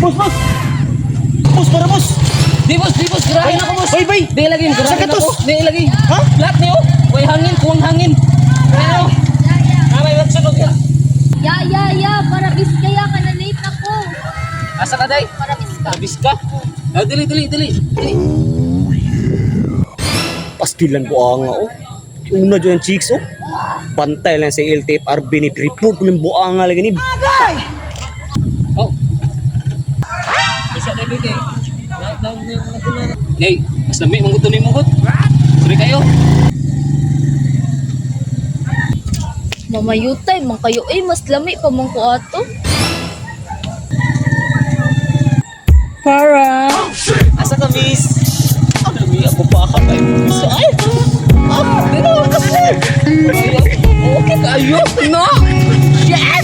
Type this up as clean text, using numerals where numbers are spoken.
Boss, boss! Boss, para boss! Di boss, girahin ako boss. Bay, bay! Di lagi, girahin Sakit, ako. boss. Di lagi. Ha? Flat niyo. Way hangin, kuwang hangin. Ano? May magsunog ya. Ya, para biskaya ka na late ako. Asa ka day? Para biska. Tarabis ka. Dili. Pastilan ko ang oh. Una dyan ang chicks oh. Pantay lang sa LTFRB ni report ko ng buanga lagi ni. Oh. Bisa na bigay. Hey, mas lami mong gusto ni mong Suri kayo. Mamayutay, man kayo mas lami pa man ko ato. Para. Asa ka, miss? Lami ako pa ka kay miss. Ay! Dito kasi! Okay kayo? No! Yes!